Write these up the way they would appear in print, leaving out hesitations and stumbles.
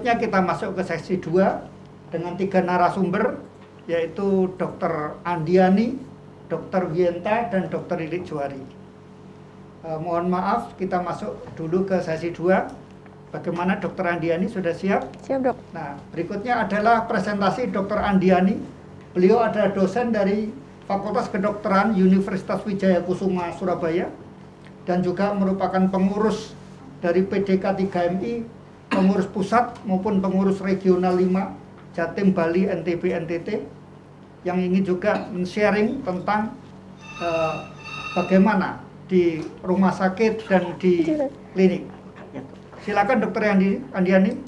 Berikutnya kita masuk ke sesi 2 dengan 3 narasumber, yaitu Dr. Andiani, Dr. Wienta, dan Dr. Lilik Juwari. Mohon maaf, kita masuk dulu ke sesi 2. Bagaimana Dr. Andiani, sudah siap? Siap, Dok. Nah, berikutnya adalah presentasi Dr. Andiani. Beliau adalah dosen dari Fakultas Kedokteran Universitas Wijaya Kusuma, Surabaya, dan juga merupakan pengurus dari PDK 3MI, pengurus pusat maupun pengurus regional 5, Jatim, Bali, NTB, NTT, yang ingin juga men-sharing tentang bagaimana di rumah sakit dan di klinik. Silakan Dr. Andiani.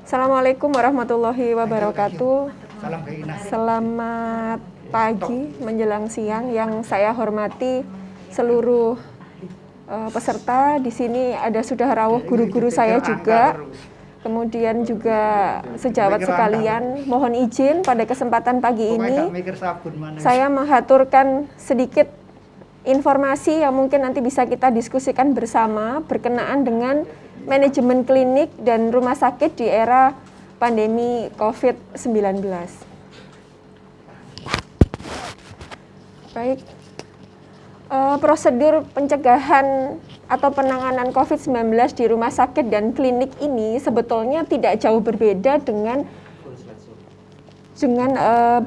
Assalamualaikum warahmatullahi wabarakatuh. Salam keginas. Selamat pagi menjelang siang yang saya hormati seluruh peserta. Di sini ada sudah rawuh guru-guru saya juga. Kemudian juga sejawat sekalian, mohon izin pada kesempatan pagi ini saya menghaturkan sedikit informasi yang mungkin nanti bisa kita diskusikan bersama berkenaan dengan manajemen klinik dan rumah sakit di era pandemi COVID-19. Baik, prosedur pencegahan atau penanganan COVID-19 di rumah sakit dan klinik ini sebetulnya tidak jauh berbeda dengan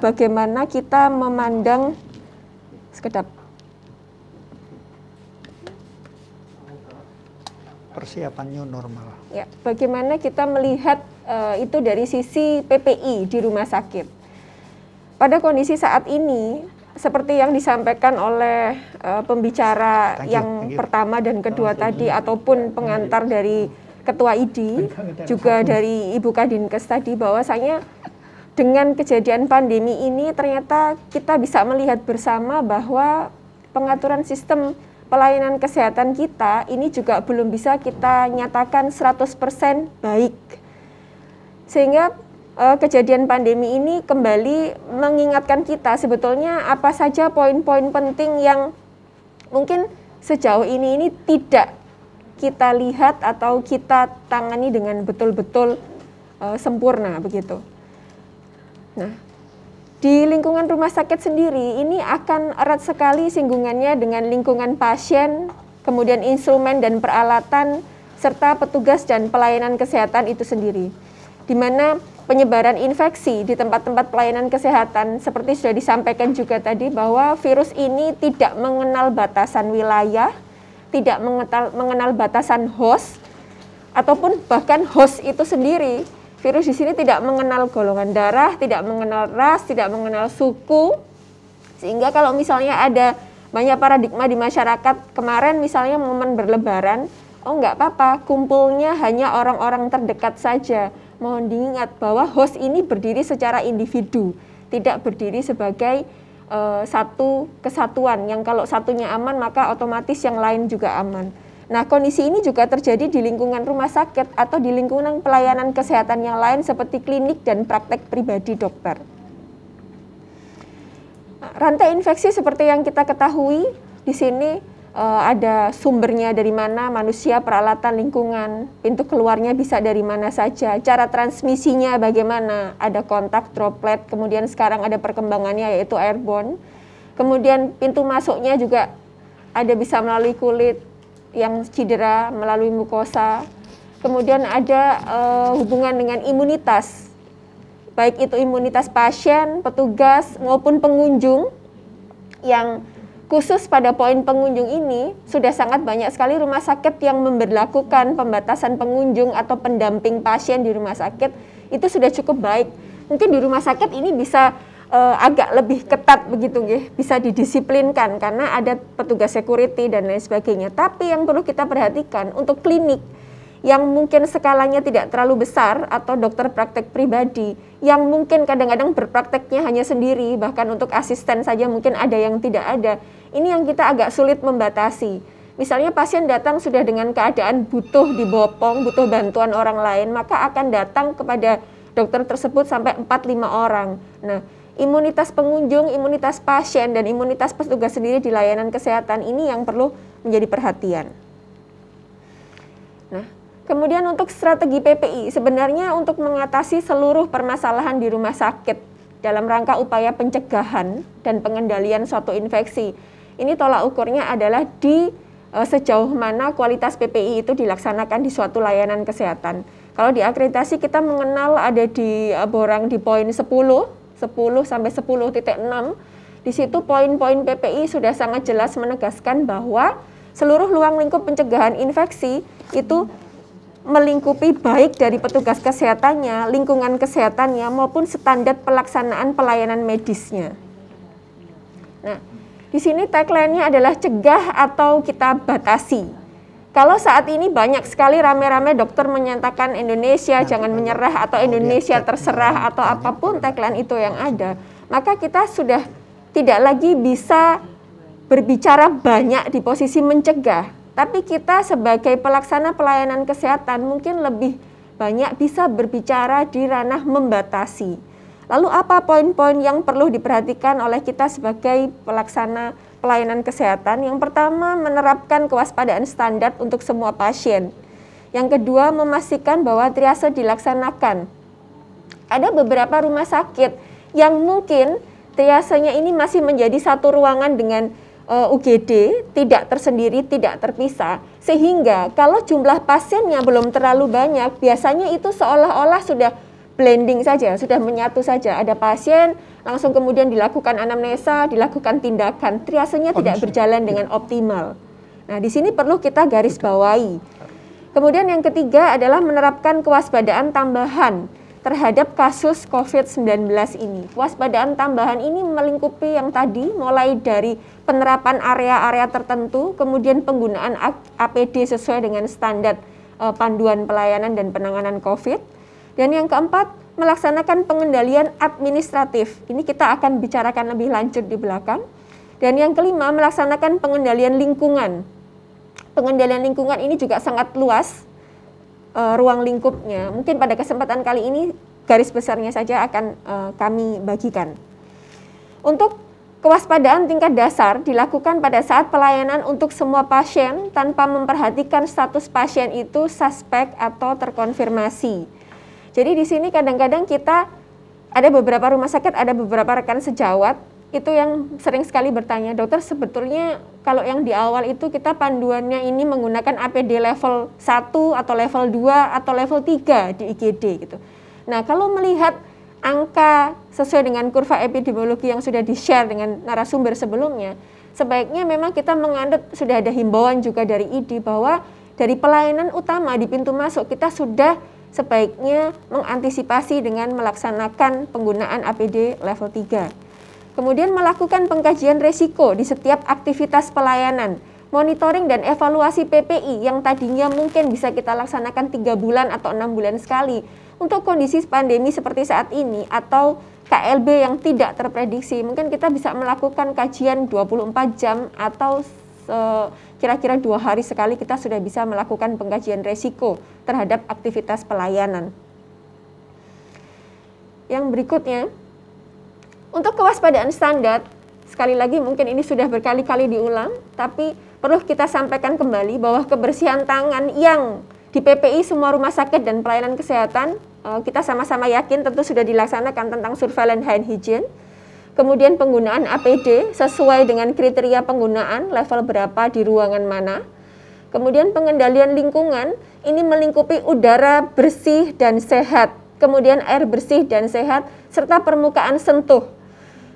bagaimana kita memandang persiapan new normal. Ya, bagaimana kita melihat itu dari sisi PPI di rumah sakit. Pada kondisi saat ini, seperti yang disampaikan oleh pembicara yang pertama dan kedua tadi, ataupun pengantar dari Ketua ID, juga dari Ibu Kadinkes tadi, bahwasanya dengan kejadian pandemi ini ternyata kita bisa melihat bersama bahwa pengaturan sistem pelayanan kesehatan kita ini juga belum bisa kita nyatakan 100% baik. Sehingga kejadian pandemi ini kembali mengingatkan kita sebetulnya apa saja poin-poin penting yang mungkin sejauh ini tidak kita lihat atau kita tangani dengan betul-betul sempurna begitu. Nah, di lingkungan rumah sakit sendiri ini akan erat sekali singgungannya dengan lingkungan pasien, kemudian instrumen dan peralatan, serta petugas dan pelayanan kesehatan itu sendiri. Di mana penyebaran infeksi di tempat-tempat pelayanan kesehatan, seperti sudah disampaikan juga tadi, bahwa virus ini tidak mengenal batasan wilayah, tidak mengenal batasan host, ataupun bahkan host itu sendiri. Virus di sini tidak mengenal golongan darah, tidak mengenal ras, tidak mengenal suku. Sehingga kalau misalnya ada banyak paradigma di masyarakat, kemarin misalnya momen berlebaran, oh nggak apa-apa, kumpulnya hanya orang-orang terdekat saja. Mohon diingat bahwa host ini berdiri secara individu, tidak berdiri sebagai satu kesatuan, yang kalau satunya aman maka otomatis yang lain juga aman. Nah, kondisi ini juga terjadi di lingkungan rumah sakit atau di lingkungan pelayanan kesehatan yang lain seperti klinik dan praktek pribadi dokter. Rantai infeksi seperti yang kita ketahui, di sini ada sumbernya dari mana, manusia, peralatan, lingkungan, pintu keluarnya bisa dari mana saja, cara transmisinya bagaimana, ada kontak, droplet, kemudian sekarang ada perkembangannya yaitu airborne, kemudian pintu masuknya juga ada bisa melalui kulit, yang cedera melalui mukosa, kemudian ada hubungan dengan imunitas, baik itu imunitas pasien, petugas, maupun pengunjung. Yang khusus pada poin pengunjung ini, sudah sangat banyak sekali rumah sakit yang memberlakukan pembatasan pengunjung atau pendamping pasien di rumah sakit, itu sudah cukup baik. Mungkin di rumah sakit ini bisa agak lebih ketat begitu, bisa didisiplinkan karena ada petugas security dan lain sebagainya. Tapi yang perlu kita perhatikan untuk klinik yang mungkin skalanya tidak terlalu besar atau dokter praktek pribadi yang mungkin kadang-kadang berprakteknya hanya sendiri, bahkan untuk asisten saja mungkin ada yang tidak ada. Ini yang kita agak sulit membatasi. Misalnya pasien datang sudah dengan keadaan butuh dibopong, butuh bantuan orang lain, maka akan datang kepada dokter tersebut sampai 4-5 orang. Nah, imunitas pengunjung, imunitas pasien, dan imunitas petugas sendiri di layanan kesehatan ini yang perlu menjadi perhatian. Nah, Kemudian untuk strategi PPI, sebenarnya untuk mengatasi seluruh permasalahan di rumah sakit dalam rangka upaya pencegahan dan pengendalian suatu infeksi, ini tolak ukurnya adalah di sejauh mana kualitas PPI itu dilaksanakan di suatu layanan kesehatan. Kalau di akreditasi kita mengenal ada di borang di poin 10 sampai 10.6. Di situ poin-poin PPI sudah sangat jelas menegaskan bahwa seluruh ruang lingkup pencegahan infeksi itu melingkupi baik dari petugas kesehatannya, lingkungan kesehatannya, maupun standar pelaksanaan pelayanan medisnya. Nah, di sini tagline-nya adalah cegah atau kita batasi. Kalau saat ini banyak sekali rame-rame dokter menyatakan Indonesia jangan menyerah atau Indonesia terserah atau apapun tagline itu yang ada, maka kita sudah tidak lagi bisa berbicara banyak di posisi mencegah. Tapi kita sebagai pelaksana pelayanan kesehatan mungkin lebih banyak bisa berbicara di ranah membatasi. Lalu apa poin-poin yang perlu diperhatikan oleh kita sebagai pelaksana pelayanan kesehatan? Yang pertama, menerapkan kewaspadaan standar untuk semua pasien. Yang kedua, memastikan bahwa triase dilaksanakan. Ada beberapa rumah sakit yang mungkin triasenya ini masih menjadi satu ruangan dengan UGD, tidak tersendiri, tidak terpisah, sehingga kalau jumlah pasiennya belum terlalu banyak, biasanya itu seolah-olah sudah blending saja, sudah menyatu saja. Ada pasien, langsung kemudian dilakukan anamnesa, dilakukan tindakan, triasenya tidak berjalan dengan optimal. Nah, di sini perlu kita garis bawahi. Kemudian yang ketiga adalah menerapkan kewaspadaan tambahan terhadap kasus COVID-19 ini. Kewaspadaan tambahan ini melingkupi yang tadi, mulai dari penerapan area-area tertentu, kemudian penggunaan APD sesuai dengan standar panduan pelayanan dan penanganan COVID. Dan yang keempat, melaksanakan pengendalian administratif. Ini kita akan bicarakan lebih lanjut di belakang. Dan yang kelima, melaksanakan pengendalian lingkungan. Pengendalian lingkungan ini juga sangat luas ruang lingkupnya. Mungkin pada kesempatan kali ini garis besarnya saja akan kami bagikan. Untuk kewaspadaan tingkat dasar dilakukan pada saat pelayanan untuk semua pasien tanpa memperhatikan status pasien itu suspek atau terkonfirmasi. Jadi di sini kadang-kadang kita ada beberapa rumah sakit, ada beberapa rekan sejawat itu yang sering sekali bertanya, dokter sebetulnya kalau yang di awal itu kita panduannya ini menggunakan APD level 1 atau level 2 atau level 3 di IGD gitu. Nah, kalau melihat angka sesuai dengan kurva epidemiologi yang sudah di-share dengan narasumber sebelumnya, sebaiknya memang kita menganut, sudah ada himbauan juga dari ID bahwa dari pelayanan utama di pintu masuk kita sudah sebaiknya mengantisipasi dengan melaksanakan penggunaan APD level 3. Kemudian melakukan pengkajian resiko di setiap aktivitas pelayanan, monitoring dan evaluasi PPI yang tadinya mungkin bisa kita laksanakan 3 bulan atau 6 bulan sekali. Untuk kondisi pandemi seperti saat ini atau KLB yang tidak terprediksi, mungkin kita bisa melakukan kajian 24 jam atau kira-kira 2 hari sekali kita sudah bisa melakukan pengkajian resiko terhadap aktivitas pelayanan. Yang berikutnya, untuk kewaspadaan standar, sekali lagi mungkin ini sudah berkali-kali diulang, tapi perlu kita sampaikan kembali bahwa kebersihan tangan yang di PPI semua rumah sakit dan pelayanan kesehatan, kita sama-sama yakin tentu sudah dilaksanakan tentang surveillance hand hygiene. Kemudian penggunaan APD sesuai dengan kriteria penggunaan, level berapa di ruangan mana. Kemudian pengendalian lingkungan, ini melingkupi udara bersih dan sehat. Kemudian air bersih dan sehat, serta permukaan sentuh.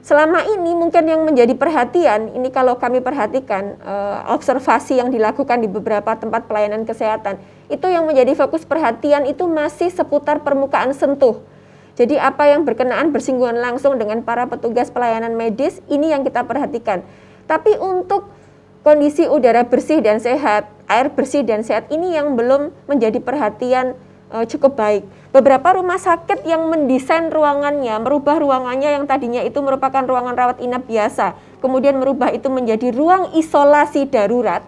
Selama ini mungkin yang menjadi perhatian, ini kalau kami perhatikan observasi yang dilakukan di beberapa tempat pelayanan kesehatan, itu yang menjadi fokus perhatian itu masih seputar permukaan sentuh. Jadi apa yang berkenaan bersinggungan langsung dengan para petugas pelayanan medis, ini yang kita perhatikan. Tapi untuk kondisi udara bersih dan sehat, air bersih dan sehat, ini yang belum menjadi perhatian cukup baik. Beberapa rumah sakit yang mendesain ruangannya, merubah ruangannya yang tadinya itu merupakan ruangan rawat inap biasa, kemudian merubah itu menjadi ruang isolasi darurat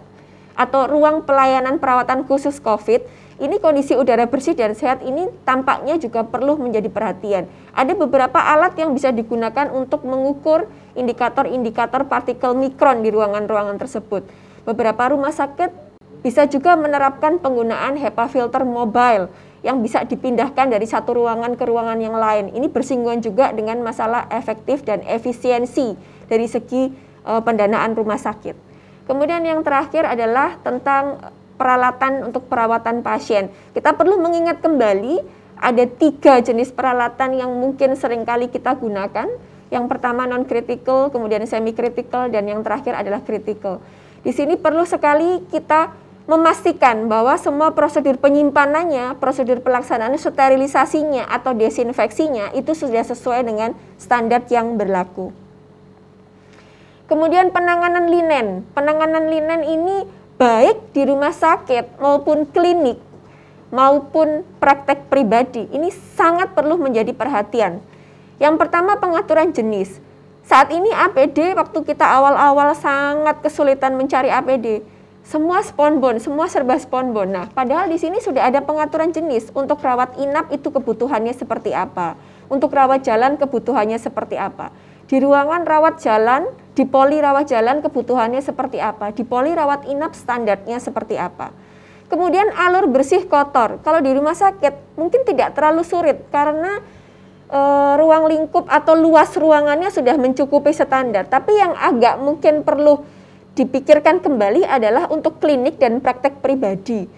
atau ruang pelayanan perawatan khusus COVID. Ini kondisi udara bersih dan sehat ini tampaknya juga perlu menjadi perhatian. Ada beberapa alat yang bisa digunakan untuk mengukur indikator-indikator partikel mikron di ruangan-ruangan tersebut. Beberapa rumah sakit Bisa juga menerapkan penggunaan HEPA filter mobile yang bisa dipindahkan dari satu ruangan ke ruangan yang lain. Ini bersinggungan juga dengan masalah efektif dan efisiensi dari segi pendanaan rumah sakit. Kemudian yang terakhir adalah tentang peralatan untuk perawatan pasien. Kita perlu mengingat kembali ada 3 jenis peralatan yang mungkin seringkali kita gunakan. Yang pertama non-critical, kemudian semi-critical, dan yang terakhir adalah critical. Di sini perlu sekali kita memastikan bahwa semua prosedur penyimpanannya, prosedur pelaksanaan sterilisasinya atau desinfeksinya itu sudah sesuai dengan standar yang berlaku. Kemudian penanganan linen. Penanganan linen ini baik di rumah sakit maupun klinik maupun praktek pribadi. Ini sangat perlu menjadi perhatian. Yang pertama pengaturan jenis. Saat ini APD waktu kita awal-awal sangat kesulitan mencari APD. Semua sponbon, semua serba sponbon. Nah, padahal di sini sudah ada pengaturan jenis. Untuk rawat inap itu kebutuhannya seperti apa? Untuk rawat jalan kebutuhannya seperti apa? Di ruangan rawat jalan, di poli rawat jalan kebutuhannya seperti apa? Di poli rawat inap standarnya seperti apa? Kemudian alur bersih kotor. Kalau di rumah sakit mungkin tidak terlalu sulit karena ruang lingkup atau luas ruangannya sudah mencukupi standar. Tapi yang agak mungkin perlu dipikirkan kembali adalah untuk klinik dan praktek pribadi,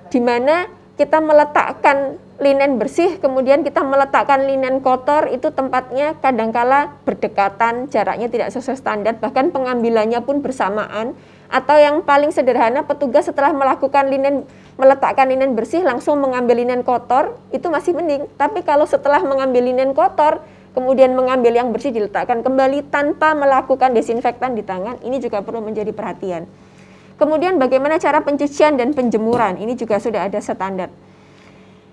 di mana kita meletakkan linen bersih, kemudian kita meletakkan linen kotor, itu tempatnya kadangkala berdekatan, jaraknya tidak sesuai standar, bahkan pengambilannya pun bersamaan. Atau yang paling sederhana, petugas setelah meletakkan linen bersih langsung mengambil linen kotor, itu masih mending. Tapi kalau setelah mengambil linen kotor, kemudian mengambil yang bersih diletakkan kembali tanpa melakukan desinfektan di tangan, ini juga perlu menjadi perhatian. Kemudian bagaimana cara pencucian dan penjemuran, ini juga sudah ada standar.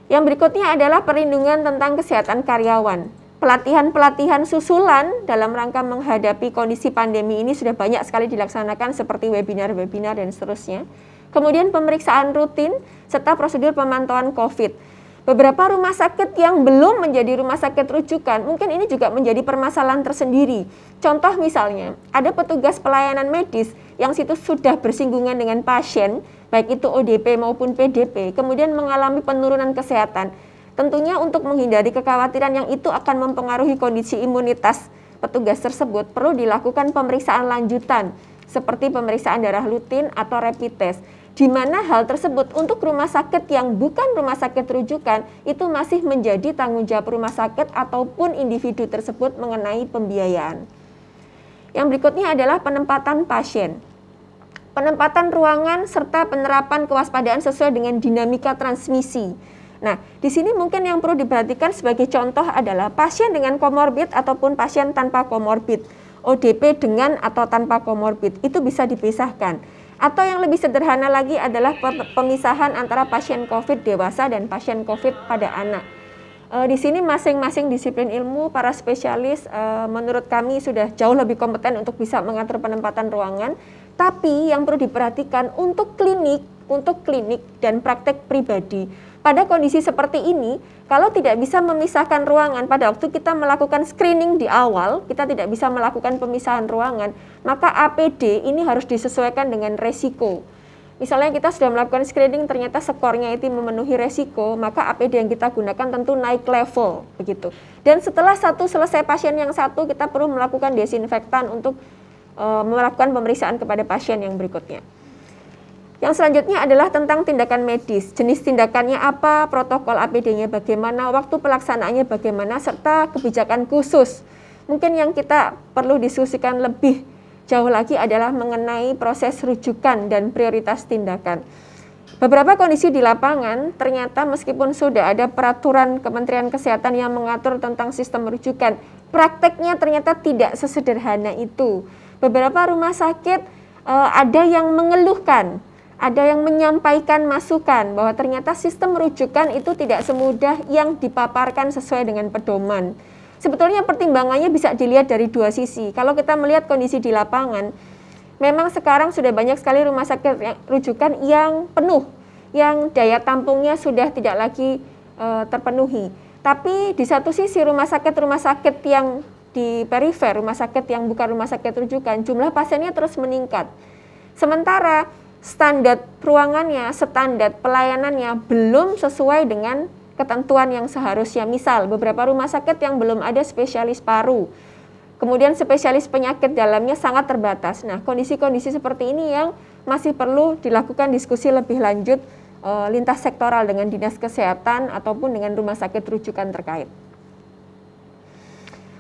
Yang berikutnya adalah perlindungan tentang kesehatan karyawan. Pelatihan-pelatihan susulan dalam rangka menghadapi kondisi pandemi ini sudah banyak sekali dilaksanakan seperti webinar-webinar dan seterusnya. Kemudian pemeriksaan rutin serta prosedur pemantauan COVID. Beberapa rumah sakit yang belum menjadi rumah sakit rujukan, mungkin ini juga menjadi permasalahan tersendiri. Contoh misalnya, ada petugas pelayanan medis yang situ sudah bersinggungan dengan pasien, baik itu ODP maupun PDP, kemudian mengalami penurunan kesehatan. Tentunya untuk menghindari kekhawatiran yang itu akan mempengaruhi kondisi imunitas petugas tersebut, perlu dilakukan pemeriksaan lanjutan, seperti pemeriksaan darah rutin atau rapid test, di mana hal tersebut untuk rumah sakit yang bukan rumah sakit rujukan, itu masih menjadi tanggung jawab rumah sakit ataupun individu tersebut mengenai pembiayaan. Yang berikutnya adalah penempatan pasien. Penempatan ruangan serta penerapan kewaspadaan sesuai dengan dinamika transmisi. Nah, di sini mungkin yang perlu diperhatikan sebagai contoh adalah pasien dengan komorbid ataupun pasien tanpa komorbid. ODP dengan atau tanpa komorbid, itu bisa dipisahkan. Atau yang lebih sederhana lagi adalah pemisahan antara pasien COVID dewasa dan pasien COVID pada anak. Di sini masing-masing disiplin ilmu, para spesialis menurut kami sudah jauh lebih kompeten untuk bisa mengatur penempatan ruangan. Tapi yang perlu diperhatikan untuk klinik dan praktek pribadi. Pada kondisi seperti ini, kalau tidak bisa memisahkan ruangan pada waktu kita melakukan screening di awal, kita tidak bisa melakukan pemisahan ruangan, maka APD ini harus disesuaikan dengan resiko. Misalnya kita sudah melakukan screening, ternyata skornya itu memenuhi resiko, maka APD yang kita gunakan tentu naik level, begitu. Dan setelah selesai pasien yang satu, kita perlu melakukan desinfektan untuk melakukan pemeriksaan kepada pasien yang berikutnya. Yang selanjutnya adalah tentang tindakan medis, jenis tindakannya apa, protokol APD-nya bagaimana, waktu pelaksanaannya bagaimana, serta kebijakan khusus. Mungkin yang kita perlu diskusikan lebih jauh lagi adalah mengenai proses rujukan dan prioritas tindakan. Beberapa kondisi di lapangan ternyata meskipun sudah ada peraturan Kementerian Kesehatan yang mengatur tentang sistem rujukan, prakteknya ternyata tidak sesederhana itu. Beberapa rumah sakit ada yang mengeluhkan, ada yang menyampaikan masukan bahwa ternyata sistem rujukan itu tidak semudah yang dipaparkan sesuai dengan pedoman. Sebetulnya pertimbangannya bisa dilihat dari dua sisi. Kalau kita melihat kondisi di lapangan, memang sekarang sudah banyak sekali rumah sakit rujukan yang penuh, yang daya tampungnya sudah tidak lagi terpenuhi. Tapi di satu sisi rumah sakit yang di perifer, rumah sakit yang bukan rumah sakit rujukan, jumlah pasiennya terus meningkat. Sementara standar ruangannya, standar pelayanannya belum sesuai dengan ketentuan yang seharusnya. Misal, beberapa rumah sakit yang belum ada spesialis paru, kemudian spesialis penyakit dalamnya sangat terbatas. Nah, kondisi-kondisi seperti ini yang masih perlu dilakukan diskusi lebih lanjut lintas sektoral dengan dinas kesehatan ataupun dengan rumah sakit rujukan terkait.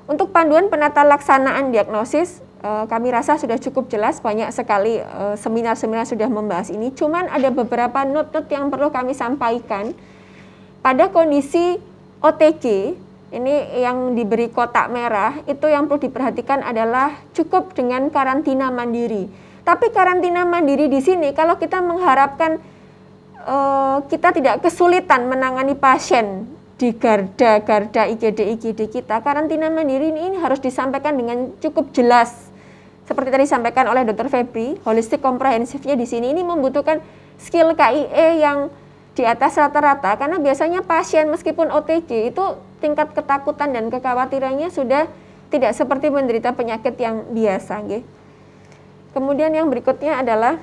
Untuk panduan penata laksanaan diagnosis, kami rasa sudah cukup jelas, banyak sekali seminar-seminar sudah membahas ini. Cuman ada beberapa note-note yang perlu kami sampaikan. Pada kondisi OTG, ini yang diberi kotak merah, itu yang perlu diperhatikan adalah cukup dengan karantina mandiri. Tapi karantina mandiri di sini, kalau kita mengharapkan kita tidak kesulitan menangani pasien di garda IGD kita, karantina mandiri ini harus disampaikan dengan cukup jelas. Seperti tadi disampaikan oleh Dr. Febri, holistik komprehensifnya di sini ini membutuhkan skill KIE yang di atas rata-rata, karena biasanya pasien meskipun OTG itu tingkat ketakutan dan kekhawatirannya sudah tidak seperti menderita penyakit yang biasa. Kemudian yang berikutnya adalah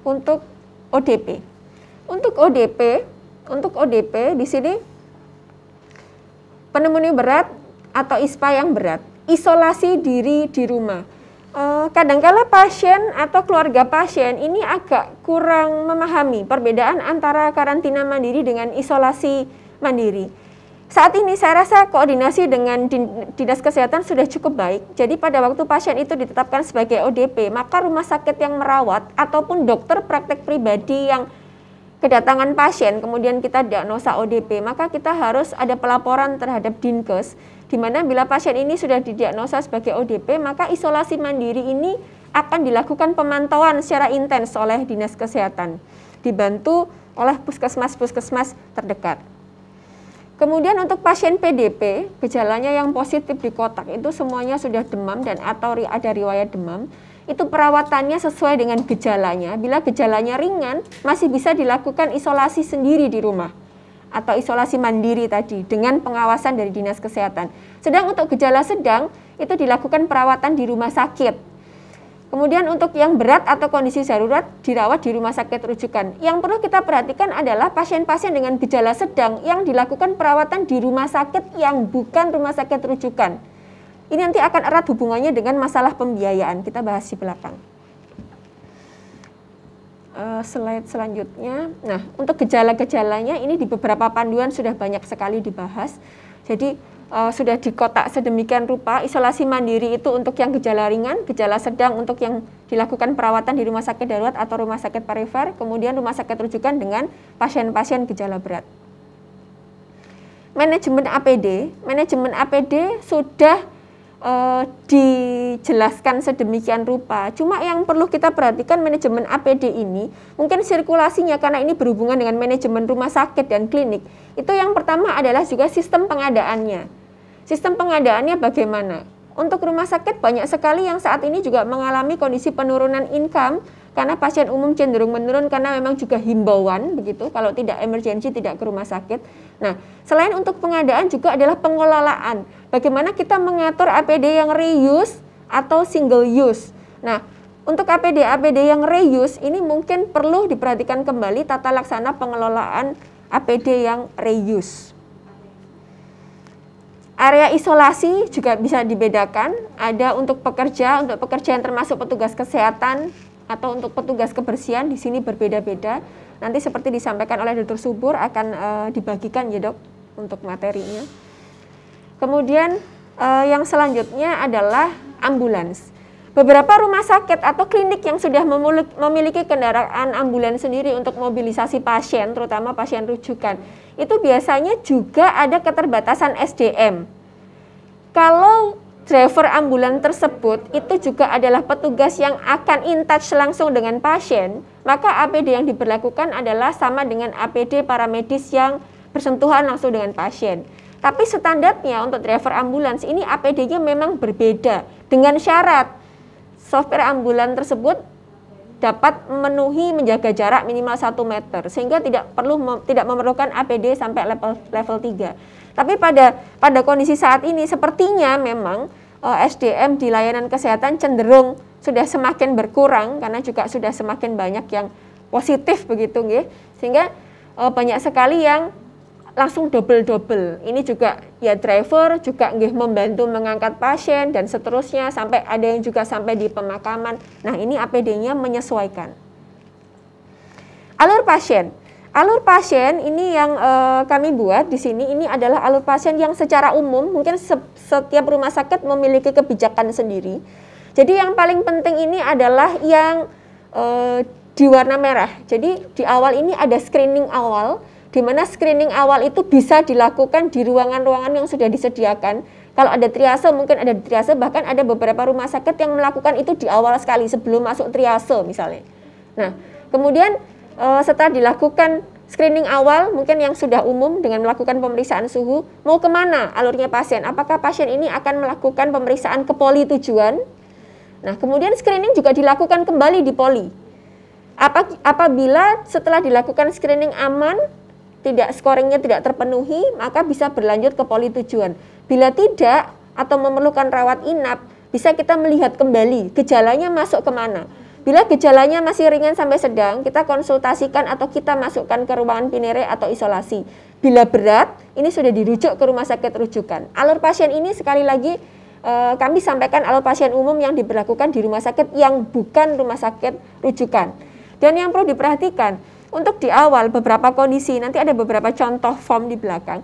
untuk ODP. Untuk ODP di sini pneumonia berat atau ISPA yang berat, isolasi diri di rumah. Kadangkala pasien atau keluarga pasien ini agak kurang memahami perbedaan antara karantina mandiri dengan isolasi mandiri. Saat ini saya rasa koordinasi dengan dinas kesehatan sudah cukup baik. Jadi pada waktu pasien itu ditetapkan sebagai ODP, maka rumah sakit yang merawat ataupun dokter praktek pribadi yang kedatangan pasien kemudian kita diagnosa ODP, maka kita harus ada pelaporan terhadap Dinkes, di mana bila pasien ini sudah didiagnosa sebagai ODP, maka isolasi mandiri ini akan dilakukan pemantauan secara intens oleh dinas kesehatan, dibantu oleh puskesmas-puskesmas terdekat. Kemudian untuk pasien PDP, gejalanya yang positif di kotak itu semuanya sudah demam dan atau ada riwayat demam, itu perawatannya sesuai dengan gejalanya. Bila gejalanya ringan, masih bisa dilakukan isolasi sendiri di rumah atau isolasi mandiri tadi dengan pengawasan dari dinas kesehatan. Sedang untuk gejala sedang, itu dilakukan perawatan di rumah sakit. Kemudian untuk yang berat atau kondisi darurat dirawat di rumah sakit rujukan. Yang perlu kita perhatikan adalah pasien-pasien dengan gejala sedang yang dilakukan perawatan di rumah sakit yang bukan rumah sakit rujukan. Ini nanti akan erat hubungannya dengan masalah pembiayaan. Kita bahas di belakang. Slide selanjutnya. Nah, untuk gejala-gejalanya ini di beberapa panduan sudah banyak sekali dibahas. Jadi sudah dikotak sedemikian rupa, isolasi mandiri itu untuk yang gejala ringan, gejala sedang untuk yang dilakukan perawatan di rumah sakit darurat atau rumah sakit perifer, kemudian rumah sakit rujukan dengan pasien-pasien gejala berat. Manajemen APD sudah dijelaskan sedemikian rupa. Cuma yang perlu kita perhatikan manajemen APD ini, mungkin sirkulasinya karena ini berhubungan dengan manajemen rumah sakit dan klinik. Itu yang pertama adalah juga sistem pengadaannya. Sistem pengadaannya bagaimana? Untuk rumah sakit banyak sekali yang saat ini juga mengalami kondisi penurunan income karena pasien umum cenderung menurun karena memang juga himbauan begitu, kalau tidak emergensi tidak ke rumah sakit. Nah, selain untuk pengadaan juga adalah pengelolaan. Bagaimana kita mengatur APD yang reuse atau single use. Nah, untuk APD yang reuse ini mungkin perlu diperhatikan kembali tata laksana pengelolaan APD yang reuse. Area isolasi juga bisa dibedakan, ada untuk pekerja yang termasuk petugas kesehatan atau untuk petugas kebersihan, di sini berbeda-beda. Nanti seperti disampaikan oleh Dr. Subur akan dibagikan ya dok untuk materinya. Kemudian yang selanjutnya adalah ambulans. Beberapa rumah sakit atau klinik yang sudah memiliki kendaraan ambulans sendiri untuk mobilisasi pasien, terutama pasien rujukan, itu biasanya juga ada keterbatasan SDM. Kalau driver ambulan tersebut itu juga adalah petugas yang akan in touch langsung dengan pasien, maka APD yang diberlakukan adalah sama dengan APD para medis yang bersentuhan langsung dengan pasien. Tapi standarnya untuk driver ambulans ini APD-nya memang berbeda dengan syarat sopir ambulan tersebut dapat memenuhi menjaga jarak minimal 1 meter sehingga tidak memerlukan APD sampai level 3. Tapi pada kondisi saat ini sepertinya memang SDM di layanan kesehatan cenderung sudah semakin berkurang karena juga sudah semakin banyak yang positif begitu nggih. Sehingga banyak sekali yang langsung double-double. Ini juga ya driver juga nggih membantu mengangkat pasien dan seterusnya, sampai ada yang juga sampai di pemakaman. Nah, ini APD-nya menyesuaikan. Alur pasien. Alur pasien ini yang kami buat di sini, ini adalah alur pasien yang secara umum mungkin setiap rumah sakit memiliki kebijakan sendiri. Jadi yang paling penting ini adalah yang di warna merah. Jadi di awal ini ada screening awal, di mana screening awal itu bisa dilakukan di ruangan-ruangan yang sudah disediakan. Kalau ada triase mungkin ada di triase, bahkan ada beberapa rumah sakit yang melakukan itu di awal sekali sebelum masuk triase misalnya. Nah, kemudian setelah dilakukan screening awal, mungkin yang sudah umum dengan melakukan pemeriksaan suhu, mau kemana alurnya pasien? Apakah pasien ini akan melakukan pemeriksaan ke poli tujuan? Nah, kemudian screening juga dilakukan kembali di poli. Apabila setelah dilakukan screening aman, scoringnya tidak terpenuhi, maka bisa berlanjut ke poli tujuan. Bila tidak atau memerlukan rawat inap, bisa kita melihat kembali gejalanya masuk kemana. Bila gejalanya masih ringan sampai sedang, kita konsultasikan atau kita masukkan ke ruangan pinere atau isolasi. Bila berat, ini sudah dirujuk ke rumah sakit rujukan. Alur pasien ini sekali lagi kami sampaikan alur pasien umum yang diberlakukan di rumah sakit yang bukan rumah sakit rujukan. Dan yang perlu diperhatikan, untuk di awal beberapa kondisi, nanti ada beberapa contoh form di belakang.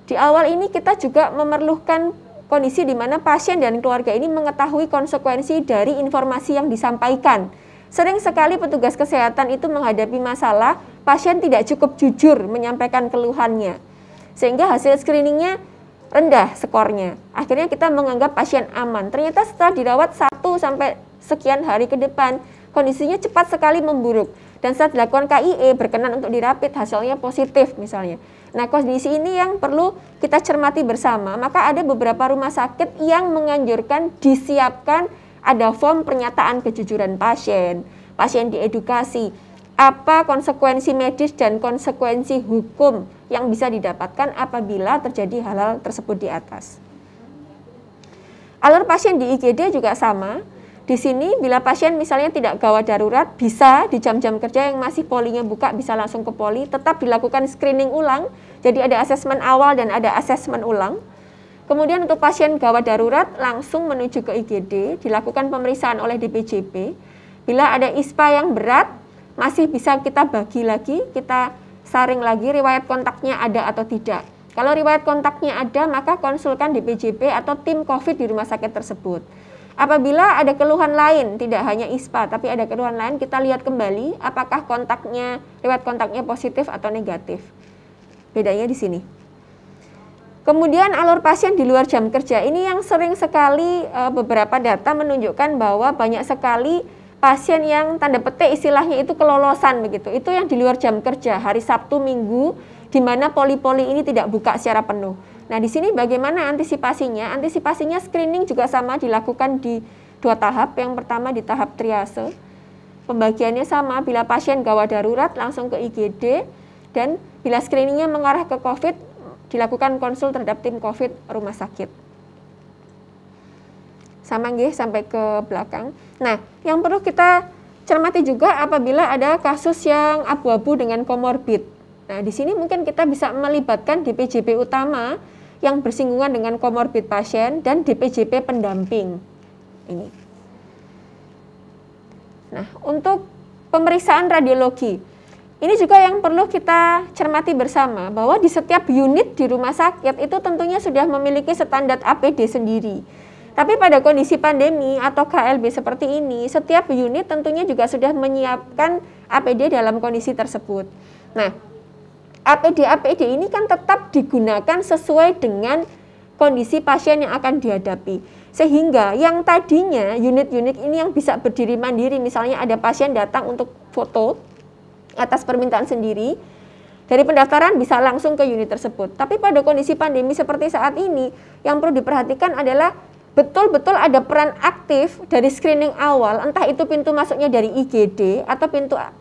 Di awal ini kita juga memerlukan kondisi di mana pasien dan keluarga ini mengetahui konsekuensi dari informasi yang disampaikan. Sering sekali petugas kesehatan itu menghadapi masalah pasien tidak cukup jujur menyampaikan keluhannya, sehingga hasil screeningnya rendah skornya. Akhirnya kita menganggap pasien aman. Ternyata setelah dirawat 1 sampai sekian hari ke depan, kondisinya cepat sekali memburuk. Dan setelah dilakukan KIE berkenan untuk dirapid, hasilnya positif misalnya. Nah, kondisi ini yang perlu kita cermati bersama. Maka ada beberapa rumah sakit yang menganjurkan disiapkan ada form pernyataan kejujuran pasien, pasien diedukasi, apa konsekuensi medis dan konsekuensi hukum yang bisa didapatkan apabila terjadi hal-hal tersebut di atas. Alur pasien di IGD juga sama. Di sini bila pasien misalnya tidak gawat darurat, bisa di jam-jam kerja yang masih polinya buka bisa langsung ke poli, tetap dilakukan screening ulang. Jadi ada asesmen awal dan ada asesmen ulang. Kemudian untuk pasien gawat darurat langsung menuju ke IGD, dilakukan pemeriksaan oleh DPJP. Bila ada ISPA yang berat, masih bisa kita bagi lagi, kita saring lagi riwayat kontaknya ada atau tidak. Kalau riwayat kontaknya ada, maka konsulkan DPJP atau tim COVID di rumah sakit tersebut. Apabila ada keluhan lain, tidak hanya ISPA, tapi ada keluhan lain, kita lihat kembali apakah riwayat kontaknya positif atau negatif. Bedanya di sini. Kemudian alur pasien di luar jam kerja, ini yang sering sekali beberapa data menunjukkan bahwa banyak sekali pasien yang tanda petik istilahnya itu kelolosan begitu. Itu yang di luar jam kerja, hari Sabtu, Minggu, di mana poli-poli ini tidak buka secara penuh. Nah, di sini bagaimana antisipasinya? Antisipasinya screening juga sama dilakukan di 2 tahap. Yang pertama di tahap triase. Pembagiannya sama, bila pasien gawat darurat langsung ke IGD, dan bila screeningnya mengarah ke COVID, dilakukan konsul terhadap tim COVID rumah sakit. Sama nggih sampai ke belakang. Nah, yang perlu kita cermati juga apabila ada kasus yang abu-abu dengan komorbid. Nah, di sini mungkin kita bisa melibatkan DPJP utama yang bersinggungan dengan komorbid pasien dan DPJP pendamping. Ini. Nah, untuk pemeriksaan radiologi, ini juga yang perlu kita cermati bersama, bahwa di setiap unit di rumah sakit itu tentunya sudah memiliki standar APD sendiri. Tapi pada kondisi pandemi atau KLB seperti ini, setiap unit tentunya juga sudah menyiapkan APD dalam kondisi tersebut. Nah, APD ini kan tetap digunakan sesuai dengan kondisi pasien yang akan dihadapi. Sehingga yang tadinya unit-unit ini yang bisa berdiri mandiri, misalnya ada pasien datang untuk foto atas permintaan sendiri, dari pendaftaran bisa langsung ke unit tersebut. Tapi pada kondisi pandemi seperti saat ini, yang perlu diperhatikan adalah betul-betul ada peran aktif dari screening awal, entah itu pintu masuknya dari IGD atau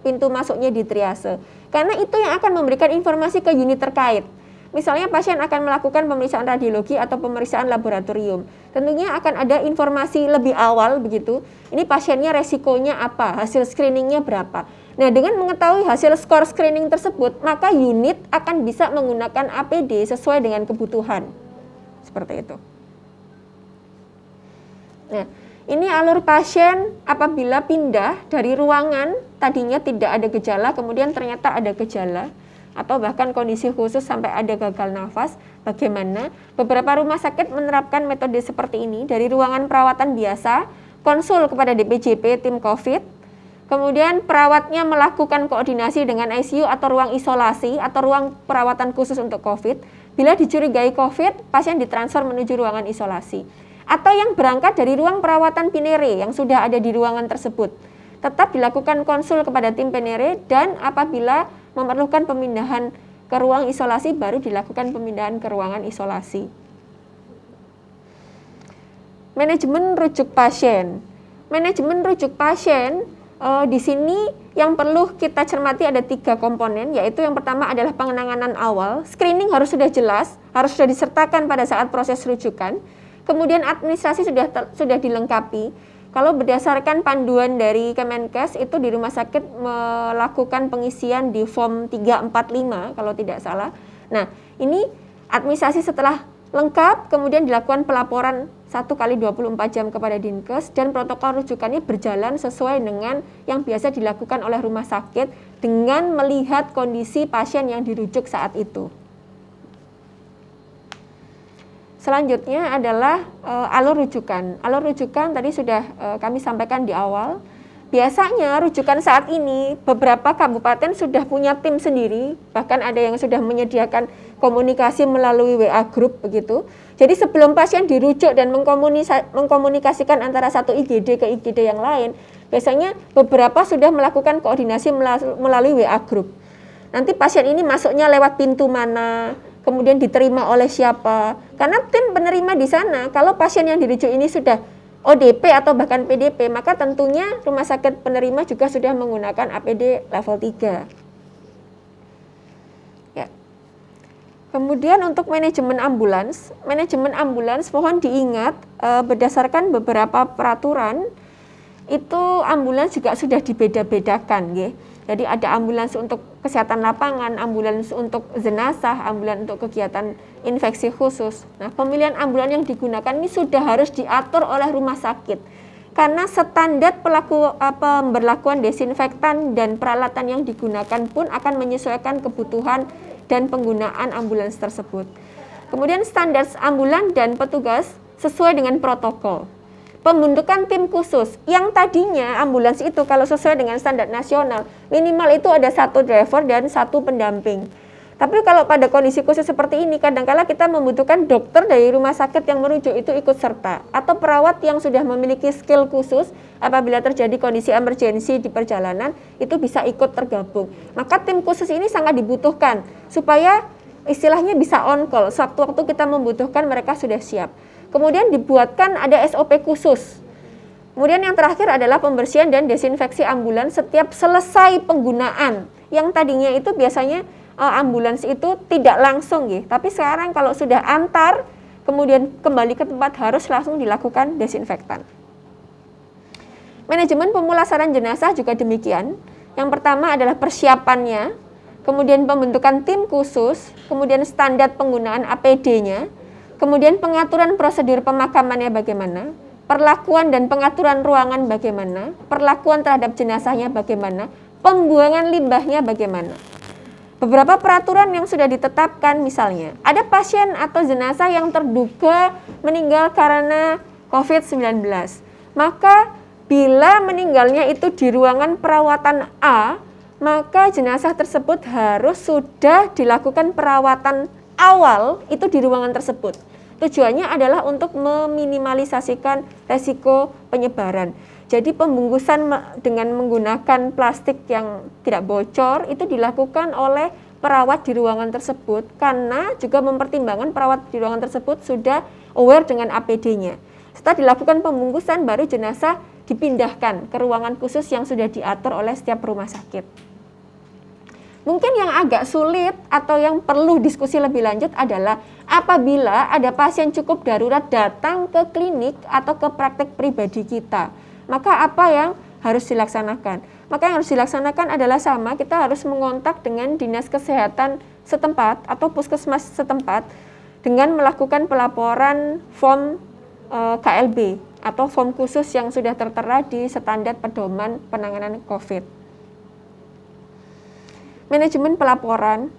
pintu masuknya di triase. Karena itu yang akan memberikan informasi ke unit terkait. Misalnya pasien akan melakukan pemeriksaan radiologi atau pemeriksaan laboratorium. tentunya akan ada informasi lebih awal begitu. Ini pasiennya resikonya apa, hasil screeningnya berapa. Nah, dengan mengetahui hasil skor screening tersebut, maka unit akan bisa menggunakan APD sesuai dengan kebutuhan. Seperti itu. Nah, ini alur pasien apabila pindah dari ruangan, tadinya tidak ada gejala, kemudian ternyata ada gejala, atau bahkan kondisi khusus sampai ada gagal nafas, bagaimana? Beberapa rumah sakit menerapkan metode seperti ini, dari ruangan perawatan biasa, konsul kepada DPJP tim COVID, kemudian perawatnya melakukan koordinasi dengan ICU atau ruang isolasi atau ruang perawatan khusus untuk COVID. Bila dicurigai COVID, pasien ditransfer menuju ruangan isolasi. Atau yang berangkat dari ruang perawatan Pinere yang sudah ada di ruangan tersebut. Tetap dilakukan konsul kepada tim Pinere dan apabila memerlukan pemindahan ke ruang isolasi, baru dilakukan pemindahan ke ruangan isolasi. Manajemen rujuk pasien. Manajemen rujuk pasien di sini yang perlu kita cermati ada 3 komponen, yaitu yang pertama adalah pengenanganan awal. Screening harus sudah jelas, harus sudah disertakan pada saat proses rujukan. Kemudian administrasi sudah dilengkapi. Kalau berdasarkan panduan dari Kemenkes, itu di rumah sakit melakukan pengisian di form 345 kalau tidak salah. Nah, ini administrasi setelah lengkap, kemudian dilakukan pelaporan 1 kali 24 jam kepada Dinkes, dan protokol rujukannya berjalan sesuai dengan yang biasa dilakukan oleh rumah sakit dengan melihat kondisi pasien yang dirujuk saat itu. Selanjutnya adalah alur rujukan. Alur rujukan tadi sudah kami sampaikan di awal. Biasanya rujukan saat ini beberapa kabupaten sudah punya tim sendiri, bahkan ada yang sudah menyediakan komunikasi melalui WA group begitu. Jadi sebelum pasien dirujuk dan mengkomunikasikan antara satu IGD ke IGD yang lain, biasanya beberapa sudah melakukan koordinasi melalui WA group. Nanti pasien ini masuknya lewat pintu mana, kemudian diterima oleh siapa. Karena tim penerima di sana, kalau pasien yang dirujuk ini sudah ODP atau bahkan PDP, maka tentunya rumah sakit penerima juga sudah menggunakan APD level 3. Ya. Kemudian untuk manajemen ambulans mohon diingat berdasarkan beberapa peraturan, itu ambulans juga sudah dibeda-bedakan, ya. Jadi ada ambulans untuk kesehatan lapangan, ambulans untuk jenazah, ambulans untuk kegiatan infeksi khusus. Nah, pemilihan ambulans yang digunakan ini sudah harus diatur oleh rumah sakit. Karena standar pemberlakuan desinfektan dan peralatan yang digunakan pun akan menyesuaikan kebutuhan dan penggunaan ambulans tersebut. Kemudian standar ambulans dan petugas sesuai dengan protokol. Pembentukan tim khusus yang tadinya ambulans itu kalau sesuai dengan standar nasional minimal itu ada 1 driver dan 1 pendamping. Tapi kalau pada kondisi khusus seperti ini kadang-kala kita membutuhkan dokter dari rumah sakit yang merujuk itu ikut serta, atau perawat yang sudah memiliki skill khusus apabila terjadi kondisi emergensi di perjalanan itu bisa ikut tergabung. Maka tim khusus ini sangat dibutuhkan supaya istilahnya bisa on call, sewaktu-waktu kita membutuhkan mereka sudah siap. Kemudian dibuatkan ada SOP khusus. Kemudian yang terakhir adalah pembersihan dan desinfeksi ambulans setiap selesai penggunaan. Yang tadinya itu biasanya ambulans itu tidak langsung, ya. Tapi sekarang kalau sudah antar, kemudian kembali ke tempat harus langsung dilakukan desinfektan. Manajemen pemulasaran jenazah juga demikian. Yang pertama adalah persiapannya, kemudian pembentukan tim khusus, kemudian standar penggunaan APD-nya, kemudian pengaturan prosedur pemakamannya bagaimana, perlakuan dan pengaturan ruangan bagaimana, perlakuan terhadap jenazahnya bagaimana, pembuangan limbahnya bagaimana. Beberapa peraturan yang sudah ditetapkan, misalnya ada pasien atau jenazah yang terduga meninggal karena COVID-19, maka bila meninggalnya itu di ruangan perawatan A, maka jenazah tersebut harus sudah dilakukan perawatan awal itu di ruangan tersebut. Tujuannya adalah untuk meminimalisasikan resiko penyebaran. Jadi pembungkusan dengan menggunakan plastik yang tidak bocor itu dilakukan oleh perawat di ruangan tersebut karena juga mempertimbangkan perawat di ruangan tersebut sudah aware dengan APD-nya. Setelah dilakukan pembungkusan, baru jenazah dipindahkan ke ruangan khusus yang sudah diatur oleh setiap rumah sakit. Mungkin yang agak sulit atau yang perlu diskusi lebih lanjut adalah apabila ada pasien cukup darurat datang ke klinik atau ke praktek pribadi kita, maka apa yang harus dilaksanakan? Maka yang harus dilaksanakan adalah sama, kita harus mengontak dengan dinas kesehatan setempat atau puskesmas setempat dengan melakukan pelaporan form KLB atau form khusus yang sudah tertera di standar pedoman penanganan COVID. Manajemen pelaporan,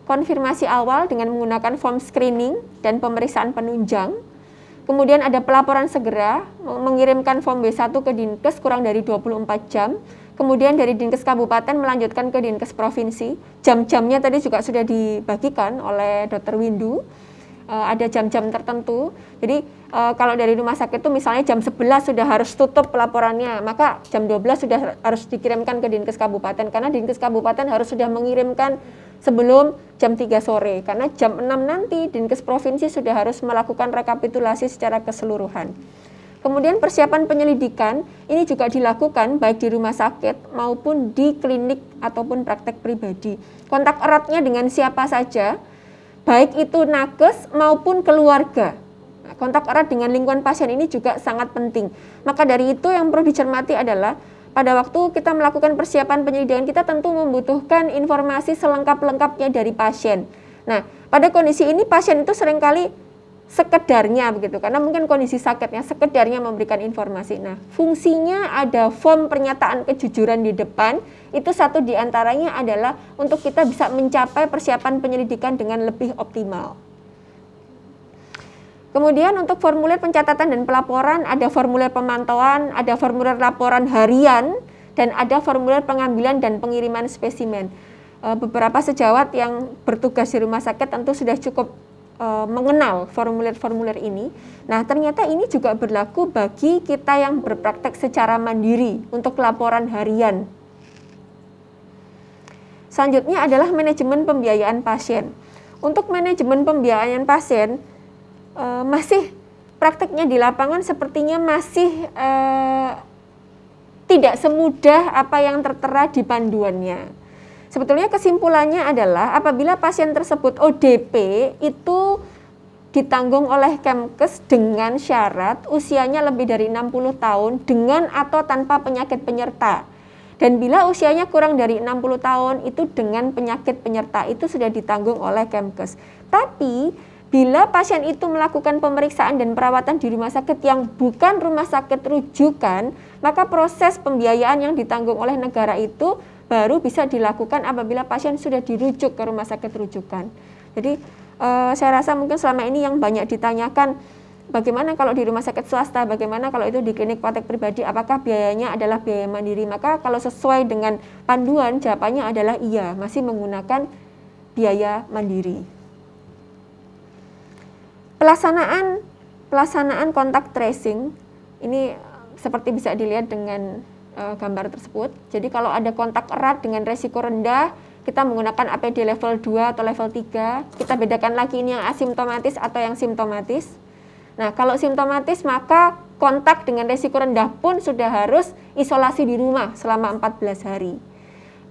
konfirmasi awal dengan menggunakan form screening dan pemeriksaan penunjang. Kemudian ada pelaporan segera, mengirimkan form B1 ke Dinkes kurang dari 24 jam. Kemudian dari Dinkes Kabupaten melanjutkan ke Dinkes Provinsi. Jam-jamnya tadi juga sudah dibagikan oleh Dr. Windu. Ada jam-jam tertentu. Jadi kalau dari rumah sakit itu misalnya jam 11 sudah harus tutup pelaporannya, maka jam 12 sudah harus dikirimkan ke Dinkes Kabupaten, karena Dinkes Kabupaten harus sudah mengirimkan sebelum jam 3 sore, karena jam 6 nanti Dinkes Provinsi sudah harus melakukan rekapitulasi secara keseluruhan. Kemudian persiapan penyelidikan ini juga dilakukan baik di rumah sakit maupun di klinik ataupun praktek pribadi. Kontak eratnya dengan siapa saja, baik itu nakes maupun keluarga. Kontak erat dengan lingkungan pasien ini juga sangat penting. Maka dari itu yang perlu dicermati adalah pada waktu kita melakukan persiapan penyelidikan, kita tentu membutuhkan informasi selengkap-lengkapnya dari pasien. Nah, pada kondisi ini pasien itu seringkali sekedarnya begitu, karena mungkin kondisi sakitnya sekedarnya memberikan informasi. Nah, fungsinya ada form pernyataan kejujuran di depan, itu satu diantaranya adalah untuk kita bisa mencapai persiapan penyelidikan dengan lebih optimal. Kemudian untuk formulir pencatatan dan pelaporan, ada formulir pemantauan, ada formulir laporan harian, dan ada formulir pengambilan dan pengiriman spesimen. Beberapa sejawat yang bertugas di rumah sakit tentu sudah cukup mengenal formulir-formulir ini. Nah, ternyata ini juga berlaku bagi kita yang berpraktek secara mandiri untuk laporan harian. Selanjutnya adalah manajemen pembiayaan pasien. Untuk manajemen pembiayaan pasien, masih prakteknya di lapangan sepertinya masih tidak semudah apa yang tertera di panduannya. Sebetulnya kesimpulannya adalah apabila pasien tersebut ODP itu ditanggung oleh Kemkes dengan syarat usianya lebih dari 60 tahun dengan atau tanpa penyakit penyerta. Dan bila usianya kurang dari 60 tahun itu dengan penyakit penyerta, itu sudah ditanggung oleh Kemkes. Tapi bila pasien itu melakukan pemeriksaan dan perawatan di rumah sakit yang bukan rumah sakit rujukan, maka proses pembiayaan yang ditanggung oleh negara itu baru bisa dilakukan apabila pasien sudah dirujuk ke rumah sakit rujukan. Jadi saya rasa mungkin selama ini yang banyak ditanyakan, bagaimana kalau di rumah sakit swasta, bagaimana kalau itu di klinik praktek pribadi, apakah biayanya adalah biaya mandiri? Maka kalau sesuai dengan panduan, jawabannya adalah iya, masih menggunakan biaya mandiri. Pelaksanaan kontak tracing ini seperti bisa dilihat dengan gambar tersebut. Jadi kalau ada kontak erat dengan resiko rendah, kita menggunakan APD level 2 atau level 3. Kita bedakan lagi ini yang asimptomatis atau yang simptomatis. Nah, kalau simptomatis maka kontak dengan resiko rendah pun sudah harus isolasi di rumah selama 14 hari.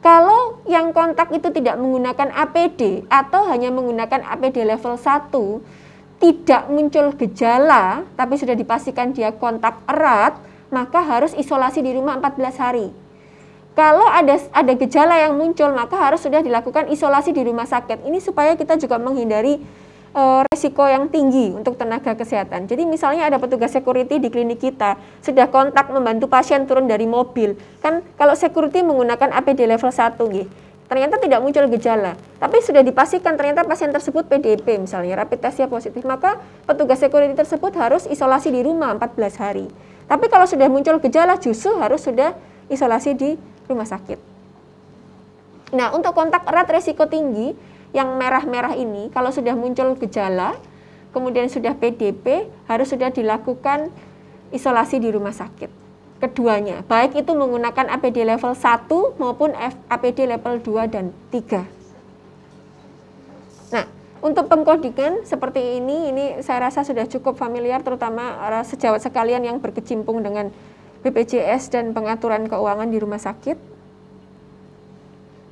Kalau yang kontak itu tidak menggunakan APD atau hanya menggunakan APD level 1, tidak muncul gejala tapi sudah dipastikan dia kontak erat, maka harus isolasi di rumah 14 hari. Kalau ada gejala yang muncul, maka harus sudah dilakukan isolasi di rumah sakit. Ini supaya kita juga menghindari resiko yang tinggi untuk tenaga kesehatan. Jadi misalnya ada petugas security di klinik kita, sudah kontak membantu pasien turun dari mobil. Kan kalau security menggunakan APD level 1, ternyata tidak muncul gejala. Tapi sudah dipastikan ternyata pasien tersebut PDP misalnya, rapid testnya positif, maka petugas security tersebut harus isolasi di rumah 14 hari. Tapi kalau sudah muncul gejala justru harus sudah isolasi di rumah sakit. Nah, untuk kontak erat resiko tinggi yang merah-merah ini, kalau sudah muncul gejala, kemudian sudah PDP, harus sudah dilakukan isolasi di rumah sakit. Keduanya, baik itu menggunakan APD level 1 maupun APD level 2 dan 3. Nah, untuk pengkodingan seperti ini saya rasa sudah cukup familiar, terutama sejawat sekalian yang berkecimpung dengan BPJS dan pengaturan keuangan di rumah sakit.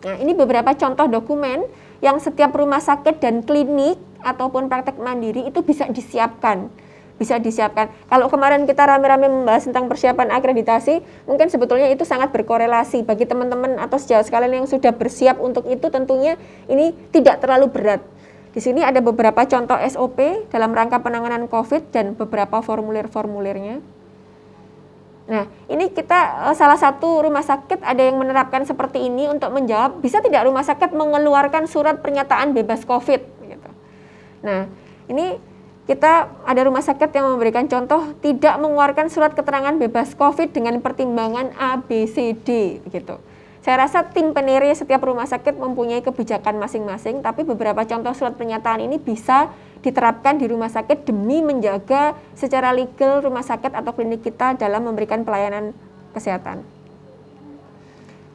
Nah, ini beberapa contoh dokumen yang setiap rumah sakit dan klinik ataupun praktek mandiri itu bisa disiapkan. Kalau kemarin kita rame-rame membahas tentang persiapan akreditasi, mungkin sebetulnya itu sangat berkorelasi bagi teman-teman atau sejawat sekalian yang sudah bersiap untuk itu, tentunya ini tidak terlalu berat. Di sini ada beberapa contoh SOP dalam rangka penanganan COVID dan beberapa formulir-formulirnya. Nah, ini kita salah satu rumah sakit ada yang menerapkan seperti ini untuk menjawab, bisa tidak rumah sakit mengeluarkan surat pernyataan bebas COVID gitu. Nah, ini kita ada rumah sakit yang memberikan contoh tidak mengeluarkan surat keterangan bebas COVID dengan pertimbangan A, B, C, D gitu. Saya rasa tim penere setiap rumah sakit mempunyai kebijakan masing-masing, tapi beberapa contoh surat pernyataan ini bisa diterapkan di rumah sakit demi menjaga secara legal rumah sakit atau klinik kita dalam memberikan pelayanan kesehatan.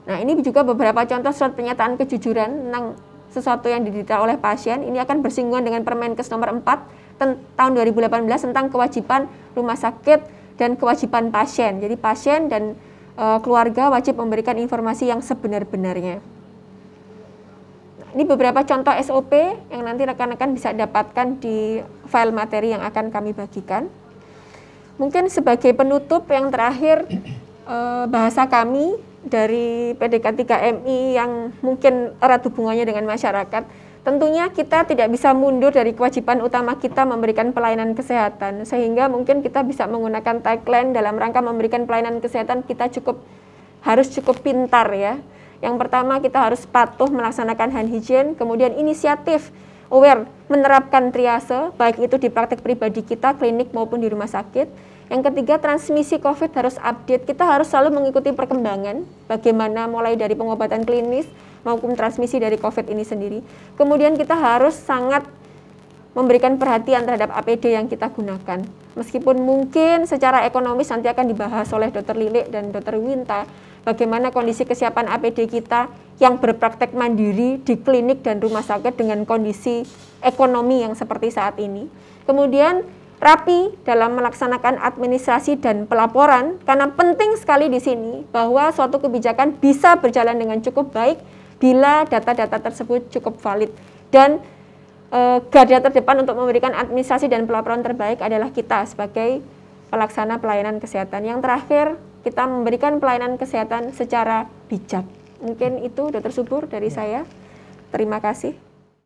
Nah, ini juga beberapa contoh surat pernyataan kejujuran tentang sesuatu yang diderita oleh pasien. Ini akan bersinggungan dengan Permenkes nomor 4 tahun 2018 tentang kewajiban rumah sakit dan kewajiban pasien. Jadi pasien dan keluarga wajib memberikan informasi yang sebenar-benarnya. Ini beberapa contoh SOP yang nanti rekan-rekan bisa dapatkan di file materi yang akan kami bagikan. Mungkin sebagai penutup yang terakhir, bahasa kami dari PDK 3MI yang mungkin erat hubungannya dengan masyarakat. Tentunya kita tidak bisa mundur dari kewajiban utama kita memberikan pelayanan kesehatan, sehingga mungkin kita bisa menggunakan tagline dalam rangka memberikan pelayanan kesehatan kita harus cukup pintar ya. Yang pertama, kita harus patuh melaksanakan hand hygiene, kemudian inisiatif aware menerapkan triase, baik itu di praktek pribadi kita, klinik maupun di rumah sakit. Yang ketiga, transmisi COVID harus update, kita harus selalu mengikuti perkembangan, bagaimana mulai dari pengobatan klinis maupun transmisi dari COVID ini sendiri. Kemudian kita harus sangat memberikan perhatian terhadap APD yang kita gunakan. Meskipun mungkin secara ekonomis nanti akan dibahas oleh Dr. Lilik dan Dr. Winta, bagaimana kondisi kesiapan APD kita yang berpraktek mandiri di klinik dan rumah sakit dengan kondisi ekonomi yang seperti saat ini. Kemudian rapi dalam melaksanakan administrasi dan pelaporan, karena penting sekali di sini bahwa suatu kebijakan bisa berjalan dengan cukup baik bila data-data tersebut cukup valid. Dan garda terdepan untuk memberikan administrasi dan pelaporan terbaik adalah kita sebagai pelaksana pelayanan kesehatan. Yang terakhir, kita memberikan pelayanan kesehatan secara bijak. Mungkin itu Dr. Subur dari saya. Terima kasih.